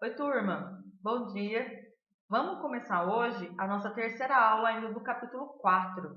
Oi, turma. Bom dia. Vamos começar hoje a nossa terceira aula ainda do capítulo 4.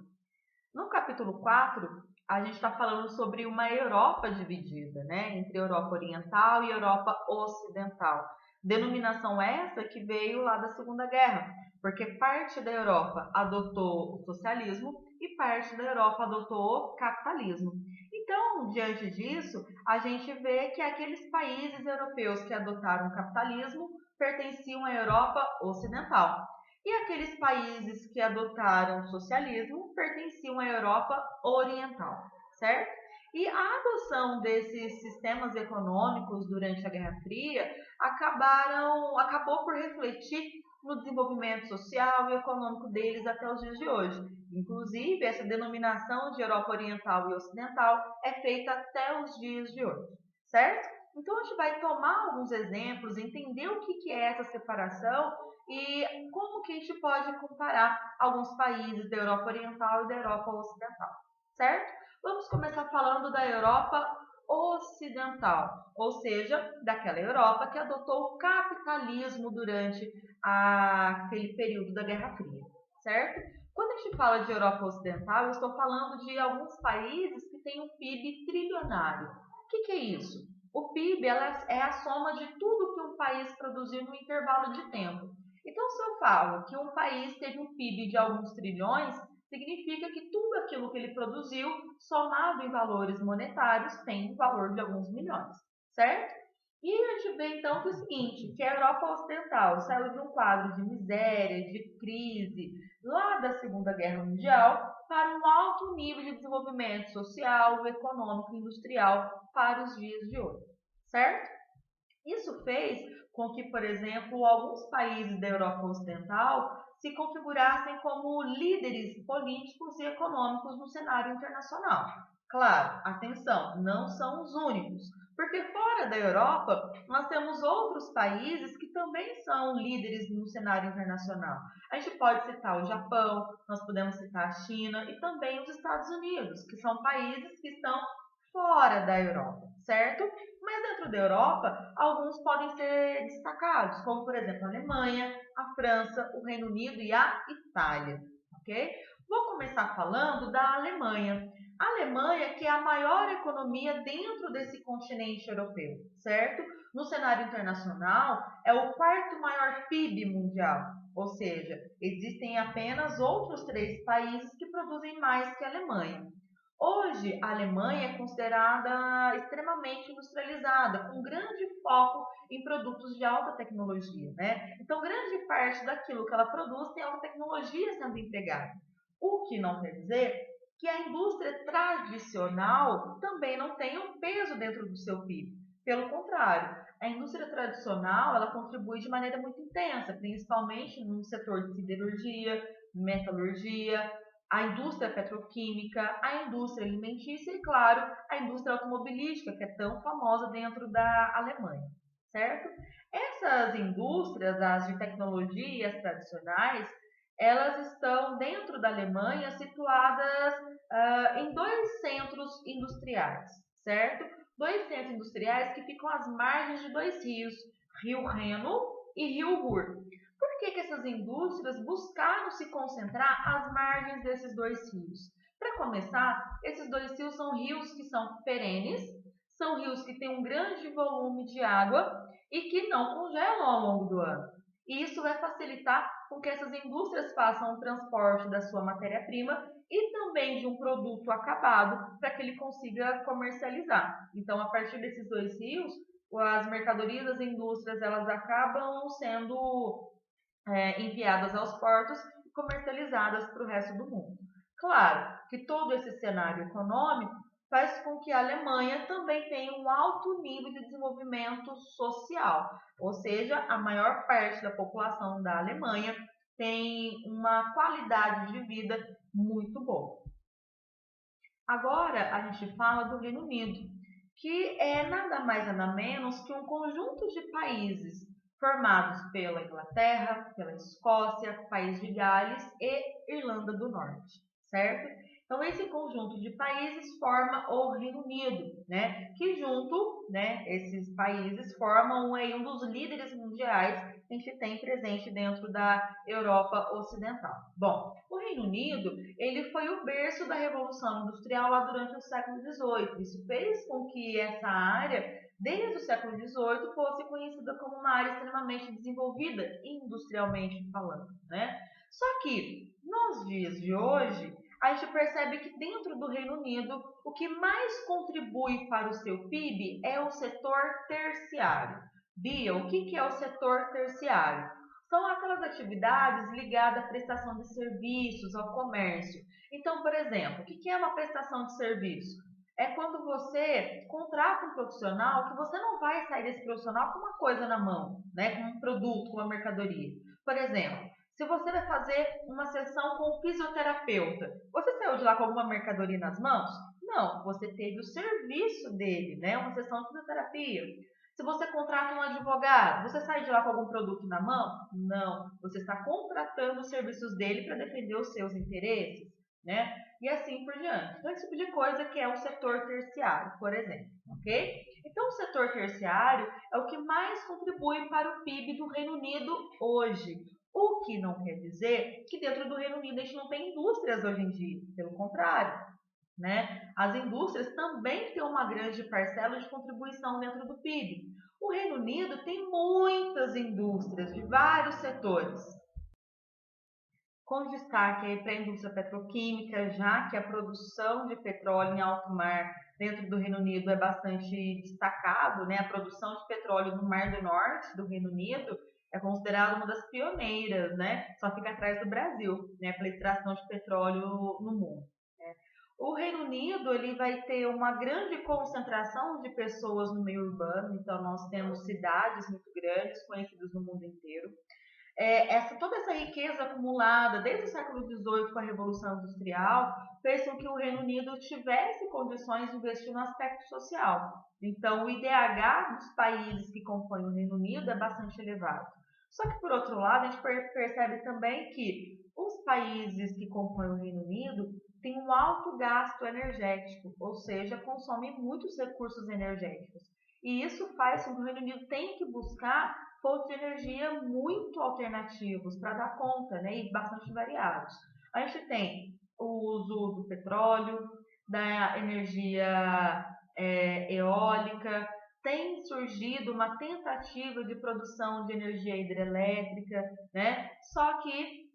No capítulo 4, a gente está falando sobre uma Europa dividida, né, entre Europa Oriental e Europa Ocidental. Denominação essa que veio lá da Segunda Guerra, porque parte da Europa adotou o socialismo e parte da Europa adotou o capitalismo. Então, diante disso, a gente vê que aqueles países europeus que adotaram o capitalismo pertenciam à Europa Ocidental. E aqueles países que adotaram o socialismo pertenciam à Europa Oriental, certo? E a adoção desses sistemas econômicos durante a Guerra Fria acabou por refletir no desenvolvimento social e econômico deles até os dias de hoje. Inclusive, essa denominação de Europa Oriental e Ocidental é feita até os dias de hoje, certo? Então, a gente vai tomar alguns exemplos, entender o que é essa separação e como que a gente pode comparar alguns países da Europa Oriental e da Europa Ocidental, certo? Vamos começar falando da Europa Ocidental, ou seja, daquela Europa que adotou o capitalismo durante aquele período da Guerra Fria, certo? Quando a gente fala de Europa Ocidental, eu estou falando de alguns países que têm um PIB trilionário. O que é isso? O PIB é a soma de tudo que um país produziu no intervalo de tempo. Então, se eu falo que um país teve um PIB de alguns trilhões, significa que tudo aquilo que ele produziu, somado em valores monetários, tem um valor de alguns milhões, certo? E a gente vê então que é o seguinte, que a Europa Ocidental saiu de um quadro de miséria, de crise, lá da Segunda Guerra Mundial, para um alto nível de desenvolvimento social, econômico e industrial para os dias de hoje, certo? Isso fez com que, por exemplo, alguns países da Europa Ocidental se configurassem como líderes políticos e econômicos no cenário internacional. Claro, atenção, não são os únicos, porque fora da Europa nós temos outros países que também são líderes no cenário internacional. A gente pode citar o Japão, nós podemos citar a China e também os Estados Unidos, que são países que estão fora da Europa, certo? Mas dentro da Europa, alguns podem ser destacados, como por exemplo a Alemanha, a França, o Reino Unido e a Itália, ok? Vou começar falando da Alemanha. A Alemanha, que é a maior economia dentro desse continente europeu, certo? No cenário internacional, é o quarto maior PIB mundial, ou seja, existem apenas outros 3 países que produzem mais que a Alemanha. Hoje, a Alemanha é considerada extremamente industrializada, com grande foco em produtos de alta tecnologia, né? Então, grande parte daquilo que ela produz tem alta tecnologia sendo empregada. O que não quer dizer que a indústria tradicional também não tenha um peso dentro do seu PIB. Pelo contrário, a indústria tradicional ela contribui de maneira muito intensa, principalmente no setor de siderurgia, metalurgia, a indústria petroquímica, a indústria alimentícia e, claro, a indústria automobilística, que é tão famosa dentro da Alemanha, certo? Essas indústrias, as de tecnologias tradicionais, elas estão dentro da Alemanha situadas em 2 centros industriais, certo? 2 centros industriais que ficam às margens de 2 rios, Rio Reno e Rio Ruhr. Por que essas indústrias buscaram se concentrar às margens desses 2 rios? Para começar, esses 2 rios são rios que são perenes, são rios que têm um grande volume de água e que não congelam ao longo do ano. E isso vai facilitar com que essas indústrias façam o transporte da sua matéria-prima e também de um produto acabado para que ele consiga comercializar. Então, a partir desses 2 rios, as mercadorias das indústrias elas acabam sendo enviadas aos portos e comercializadas para o resto do mundo. Claro que todo esse cenário econômico faz com que a Alemanha também tenha um alto nível de desenvolvimento social, ou seja, a maior parte da população da Alemanha tem uma qualidade de vida muito boa. Agora a gente fala do Reino Unido, que é nada mais nada menos que um conjunto de países formados pela Inglaterra, pela Escócia, País de Gales e Irlanda do Norte, certo? Então, esse conjunto de países forma o Reino Unido, né? Que junto, né, esses países formam aí um dos líderes mundiais que a gente tem presente dentro da Europa Ocidental. Bom, o Reino Unido, ele foi o berço da Revolução Industrial lá durante o século XVIII. Isso fez com que essa área, desde o século XVIII, fosse conhecida como uma área extremamente desenvolvida, industrialmente falando, né? Só que, nos dias de hoje, a gente percebe que dentro do Reino Unido, o que mais contribui para o seu PIB é o setor terciário. Bia, o que é o setor terciário? São aquelas atividades ligadas à prestação de serviços, ao comércio. Então, por exemplo, o que é uma prestação de serviço? É quando você contrata um profissional que você não vai sair desse profissional com uma coisa na mão, né? Com um produto, com uma mercadoria. Por exemplo, se você vai fazer uma sessão com um fisioterapeuta, você saiu de lá com alguma mercadoria nas mãos? Não, você teve o serviço dele, né? Uma sessão de fisioterapia. Se você contrata um advogado, você sai de lá com algum produto na mão? Não, você está contratando os serviços dele para defender os seus interesses, né? E assim por diante. Então, esse tipo de coisa que é o setor terciário, por exemplo, ok? Então, o setor terciário é o que mais contribui para o PIB do Reino Unido hoje. O que não quer dizer que dentro do Reino Unido a gente não tem indústrias hoje em dia. Pelo contrário, né? As indústrias também têm uma grande parcela de contribuição dentro do PIB. O Reino Unido tem muitas indústrias de vários setores, com destaque para a indústria petroquímica, já que a produção de petróleo em alto mar dentro do Reino Unido é bastante destacado, né? A produção de petróleo no Mar do Norte do Reino Unido é considerada uma das pioneiras, né? Só fica atrás do Brasil, né? Pela extração de petróleo no mundo. Né? O Reino Unido ele vai ter uma grande concentração de pessoas no meio urbano, então nós temos cidades muito grandes, conhecidas no mundo inteiro. Toda essa riqueza acumulada desde o século XVIII com a Revolução Industrial fez com que o Reino Unido tivesse condições de investir no aspecto social. Então, o IDH dos países que compõem o Reino Unido é bastante elevado. Só que, por outro lado, a gente percebe também que os países que compõem o Reino Unido têm um alto gasto energético, ou seja, consomem muitos recursos energéticos. E isso faz com que o Reino Unido tenha que buscar fontes de energia muito alternativos para dar conta, né, e bastante variados. A gente tem o uso do petróleo, da energia eólica, tem surgido uma tentativa de produção de energia hidrelétrica, né? Só que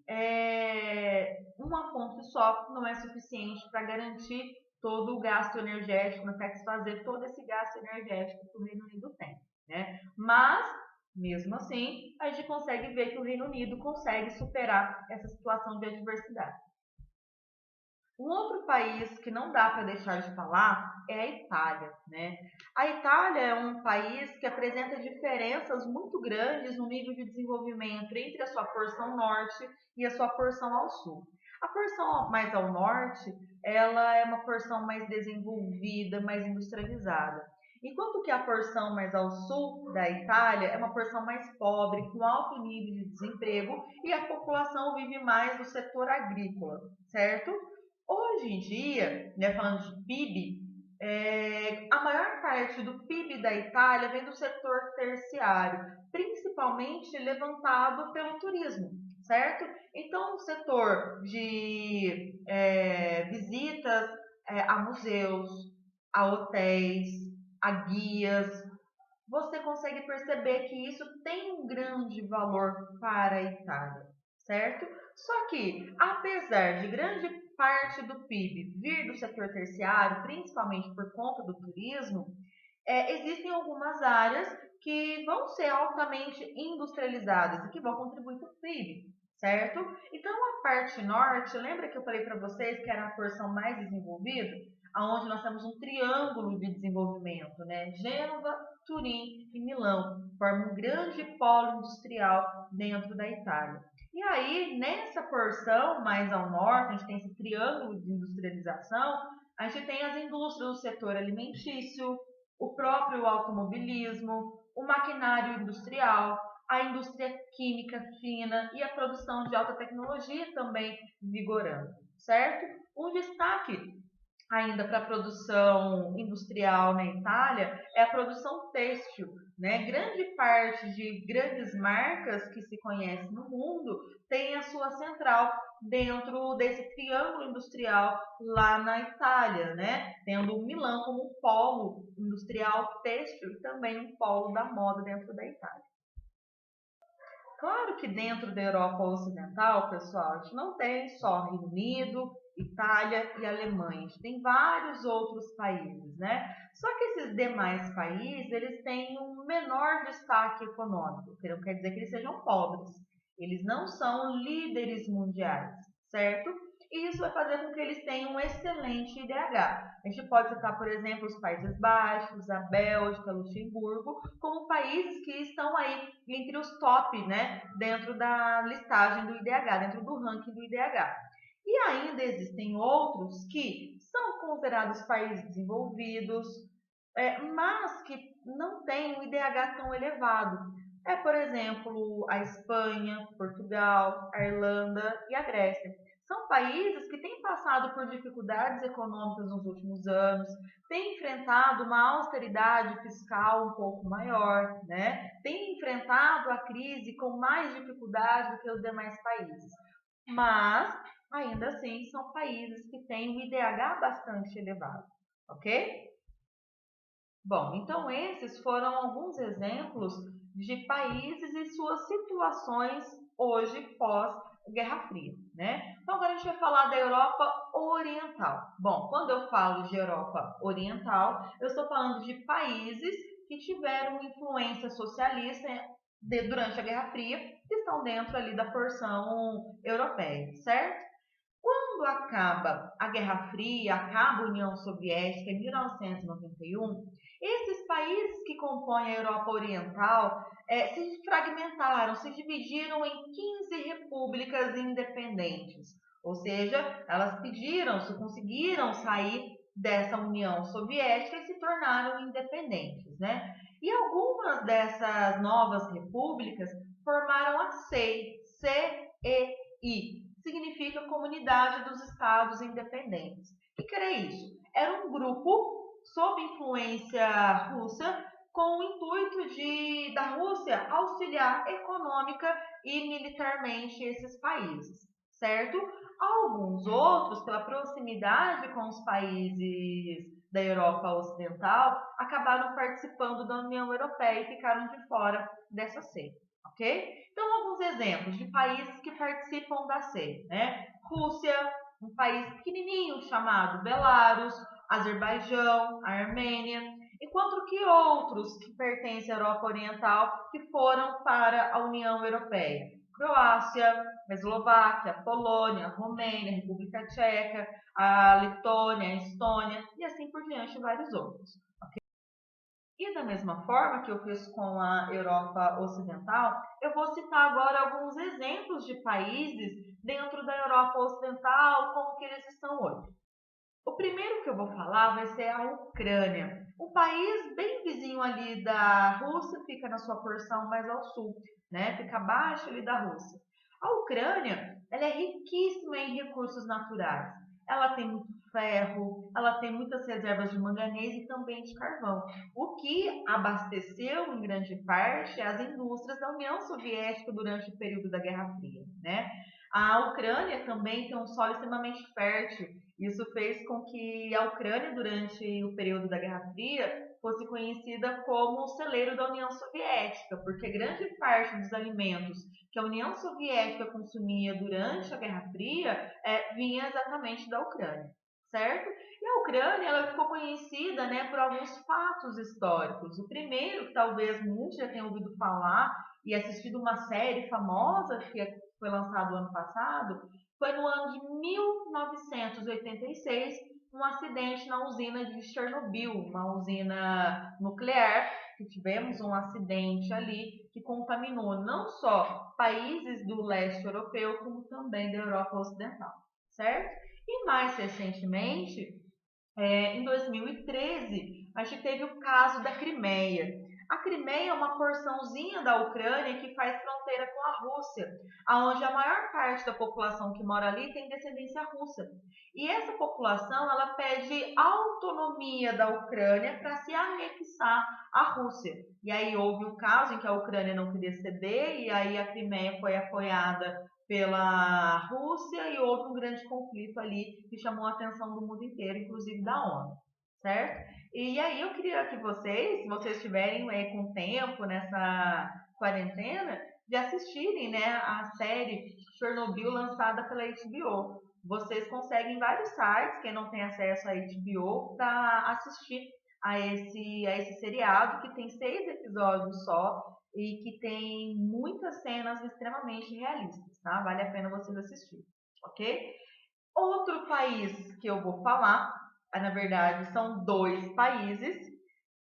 uma fonte só não é suficiente para garantir todo o gasto energético, não satisfazer todo esse gasto energético que o Reino Unido tem, né? Mas mesmo assim, a gente consegue ver que o Reino Unido consegue superar essa situação de adversidade. Um outro país que não dá para deixar de falar é a Itália, né? A Itália é um país que apresenta diferenças muito grandes no nível de desenvolvimento entre a sua porção norte e a sua porção ao sul. A porção mais ao norte, ela é uma porção mais desenvolvida, mais industrializada. Enquanto que a porção mais ao sul da Itália é uma porção mais pobre, com alto nível de desemprego e a população vive mais no setor agrícola, certo? Hoje em dia, né, falando de PIB, a maior parte do PIB da Itália vem do setor terciário, principalmente levantado pelo turismo, certo? Então, o setor de visitas a museus, a hotéis, a guias, você consegue perceber que isso tem um grande valor para a Itália, certo? Só que, apesar de grande parte do PIB vir do setor terciário, principalmente por conta do turismo, existem algumas áreas que vão ser altamente industrializadas e que vão contribuir para o PIB, certo? Então, a parte norte, lembra que eu falei para vocês que era a porção mais desenvolvida? Onde nós temos um triângulo de desenvolvimento, né? Gênova, Turim e Milão formam um grande polo industrial dentro da Itália. E aí, nessa porção mais ao norte, a gente tem esse triângulo de industrialização, a gente tem as indústrias do setor alimentício, o próprio automobilismo, o maquinário industrial, a indústria química fina e a produção de alta tecnologia também vigorando, certo? Um destaque ainda para a produção industrial na Itália é a produção têxtil, né? Grande parte de grandes marcas que se conhecem no mundo tem a sua central dentro desse triângulo industrial lá na Itália, né? Tendo Milão como um polo industrial têxtil e também um polo da moda dentro da Itália. Claro que dentro da Europa Ocidental, pessoal, a gente não tem só Reino Unido, Itália e Alemanha, a gente tem vários outros países, né? Só que esses demais países, eles têm um menor destaque econômico, que não quer dizer que eles sejam pobres. Eles não são líderes mundiais, certo? E isso vai fazer com que eles tenham um excelente IDH. A gente pode citar, por exemplo, os Países Baixos, a Bélgica, Luxemburgo, como países que estão aí entre os top, né, dentro da listagem do IDH, dentro do ranking do IDH. E ainda existem outros que são considerados países desenvolvidos, mas que não têm um IDH tão elevado. Por exemplo, a Espanha, Portugal, a Irlanda e a Grécia. São países que têm passado por dificuldades econômicas nos últimos anos, têm enfrentado uma austeridade fiscal um pouco maior, né? Têm enfrentado a crise com mais dificuldade do que os demais países. Mas, ainda assim, são países que têm um IDH bastante elevado, ok? Bom, então esses foram alguns exemplos de países e suas situações hoje pós-Guerra Fria, né? Então agora a gente vai falar da Europa Oriental. Bom, quando eu falo de Europa Oriental, eu estou falando de países que tiveram influência socialista durante a Guerra Fria, que estão dentro ali da porção europeia, certo? Quando acaba a Guerra Fria, acaba a União Soviética em 1991, esses países que compõem a Europa Oriental se fragmentaram, se dividiram em 15 repúblicas independentes. Ou seja, elas conseguiram sair dessa União Soviética e se tornaram independentes, né? E algumas dessas novas repúblicas formaram a CEI, CEI, significa Comunidade dos Estados Independentes. O que era isso? Era um grupo sob influência russa com o intuito da Rússia auxiliar econômica e militarmente esses países, certo? Alguns outros, pela proximidade com os países da Europa Ocidental, acabaram participando da União Europeia e ficaram de fora dessa CEI. Ok? Então, alguns exemplos de países que participam da CEI, né? Rússia, um país pequenininho chamado Belarus, Azerbaijão, Armênia, enquanto que outros que pertencem à Europa Oriental que foram para a União Europeia. Croácia, Eslováquia, Polônia, Romênia, República Tcheca, a Letônia, a Estônia e assim por diante, vários outros. E da mesma forma que eu fiz com a Europa Ocidental, eu vou citar agora alguns exemplos de países dentro da Europa Ocidental, como que eles estão hoje. O primeiro que eu vou falar vai ser a Ucrânia. Um país bem vizinho ali da Rússia, fica na sua porção mais ao sul, né? Fica abaixo ali da Rússia. A Ucrânia, ela é riquíssima em recursos naturais. Ela tem muito ferro, ela tem muitas reservas de manganês e também de carvão, o que abasteceu em grande parte as indústrias da União Soviética durante o período da Guerra Fria, né? A Ucrânia também tem um solo extremamente fértil. Isso fez com que a Ucrânia, durante o período da Guerra Fria, fosse conhecida como o celeiro da União Soviética, porque grande parte dos alimentos que a União Soviética consumia durante a Guerra Fria vinha exatamente da Ucrânia, certo? E a Ucrânia ela ficou conhecida, né, por alguns fatos históricos. O primeiro, que talvez muitos já tenham ouvido falar e assistido uma série famosa que foi lançada ano passado, foi no ano de 1986, um acidente na usina de Chernobyl, uma usina nuclear, que tivemos um acidente ali que contaminou não só países do leste europeu, como também da Europa Ocidental, certo? E mais recentemente, em 2013, a gente teve o caso da Crimeia. A Crimeia é uma porçãozinha da Ucrânia que faz fronteira com a Rússia, onde a maior parte da população que mora ali tem descendência russa. E essa população ela pede autonomia da Ucrânia para se anexar à Rússia. E aí houve um caso em que a Ucrânia não queria ceder e aí a Crimeia foi apoiada pela Rússia e houve um grande conflito ali que chamou a atenção do mundo inteiro, inclusive da ONU, certo? E aí eu queria que vocês, se vocês estiverem com tempo nessa quarentena, de assistirem, né, a série Chernobyl lançada pela HBO. Vocês conseguem em vários sites, quem não tem acesso à HBO, para assistir a esse seriado que tem 6 episódios só e que tem muitas cenas extremamente realistas, tá? Vale a pena vocês assistirem, ok? Outro país que eu vou falar, na verdade são 2 países,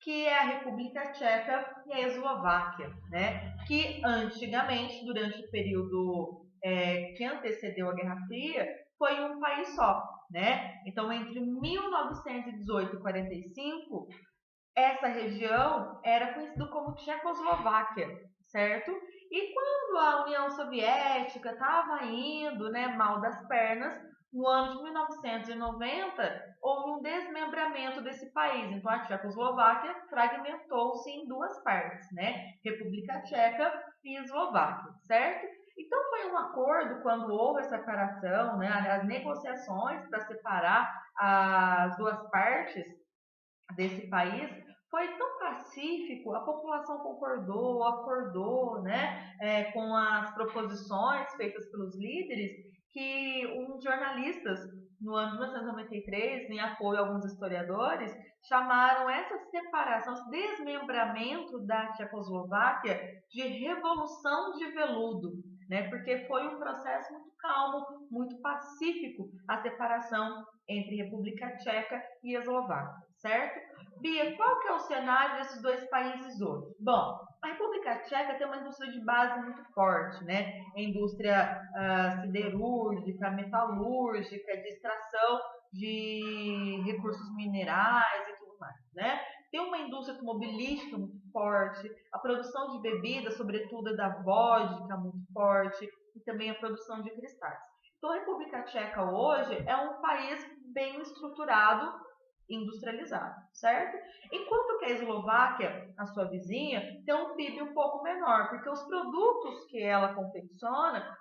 que é a República Tcheca e a Eslováquia, né? Que antigamente, durante o período que antecedeu a Guerra Fria, foi um país só, né? Então, entre 1918 e 45, essa região era conhecida como Tchecoslováquia, certo? E quando a União Soviética estava indo, né, mal das pernas, no ano de 1990, houve um desmembramento desse país. Então, a Tchecoslováquia fragmentou-se em 2 partes, né? República Tcheca e Eslováquia, certo? Então, foi um acordo quando houve a separação, né, as negociações para separar as 2 partes desse país foi tão pacífico, a população concordou, acordou, né, com as proposições feitas pelos líderes, que uns jornalistas, no ano de 1993, em apoio a alguns historiadores, chamaram essa separação, esse desmembramento da Tchecoslováquia de Revolução de Veludo, né, porque foi um processo muito calmo, muito pacífico, a separação entre República Tcheca e Eslováquia, certo? Bia, qual que é o cenário desses 2 países hoje? Bom, a República Tcheca tem uma indústria de base muito forte, né? Indústria siderúrgica, metalúrgica, de extração de recursos minerais e tudo mais, né? Tem uma indústria automobilística muito forte, a produção de bebidas, sobretudo da vodka, muito forte, e também a produção de cristais. Então, a República Tcheca hoje é um país bem estruturado, industrializado, certo? Enquanto que a Eslováquia, a sua vizinha, tem um PIB um pouco menor, porque os produtos que ela confecciona,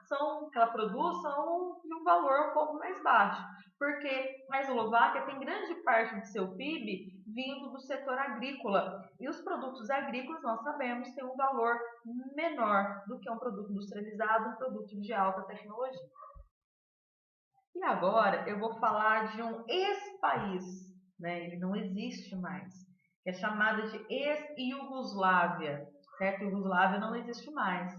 que ela produz, são de um valor um pouco mais baixo, porque a Eslováquia tem grande parte do seu PIB vindo do setor agrícola, e os produtos agrícolas, nós sabemos, têm um valor menor do que um produto industrializado, um produto de alta tecnologia. E agora eu vou falar de um ex-país, né? Ele não existe mais, que é chamada de ex-Iugoslávia, certo? Iugoslávia não existe mais.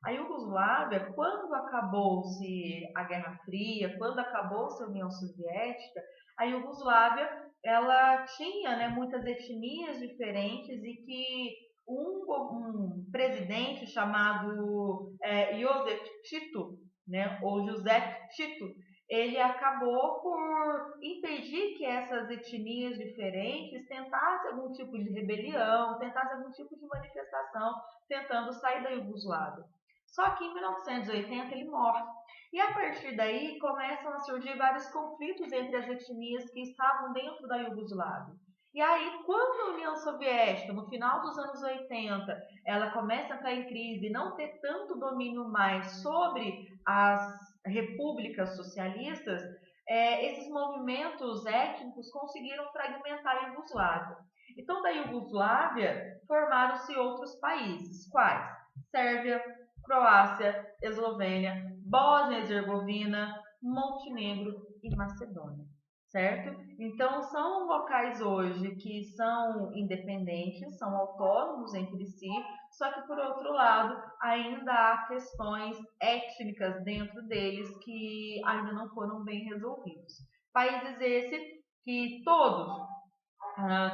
A Iugoslávia, quando acabou-se a Guerra Fria, quando acabou-se a União Soviética, a Iugoslávia ela tinha, né, muitas etnias diferentes e que um presidente chamado Joseph Tito, né, ou José Tito, ele acabou por impedir que essas etnias diferentes tentassem algum tipo de rebelião, tentassem algum tipo de manifestação, tentando sair da Iugoslávia. Só que em 1980 ele morre. E a partir daí começam a surgir vários conflitos entre as etnias que estavam dentro da Iugoslávia. E aí, quando a União Soviética, no final dos anos 80, ela começa a entrar em crise e não ter tanto domínio mais sobre as repúblicas socialistas, esses movimentos étnicos conseguiram fragmentar a Iugoslávia. Então, da Iugoslávia, formaram-se outros países. Quais? Sérvia, Croácia, Eslovênia, Bósnia e Herzegovina, Montenegro e Macedônia. Certo? Então, são locais hoje que são independentes, são autônomos entre si, só que, por outro lado, ainda há questões étnicas dentro deles que ainda não foram bem resolvidos. Países esses que todos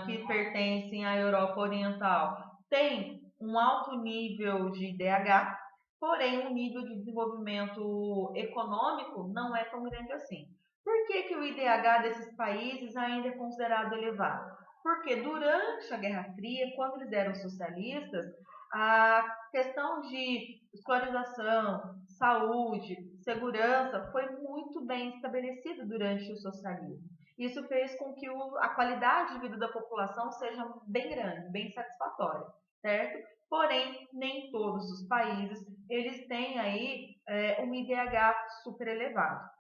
que pertencem à Europa Oriental têm um alto nível de IDH, porém o nível de desenvolvimento econômico não é tão grande assim. Por que o IDH desses países ainda é considerado elevado? Porque durante a Guerra Fria, quando eles eram socialistas, a questão de escolarização, saúde, segurança foi muito bem estabelecida durante o socialismo. Isso fez com que a qualidade de vida da população seja bem grande, bem satisfatória, certo? Porém, nem todos os países eles têm aí um IDH super elevado.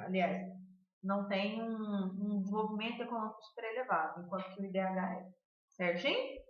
Aliás, não tem um desenvolvimento econômico super elevado, enquanto que o IDH é. Certinho?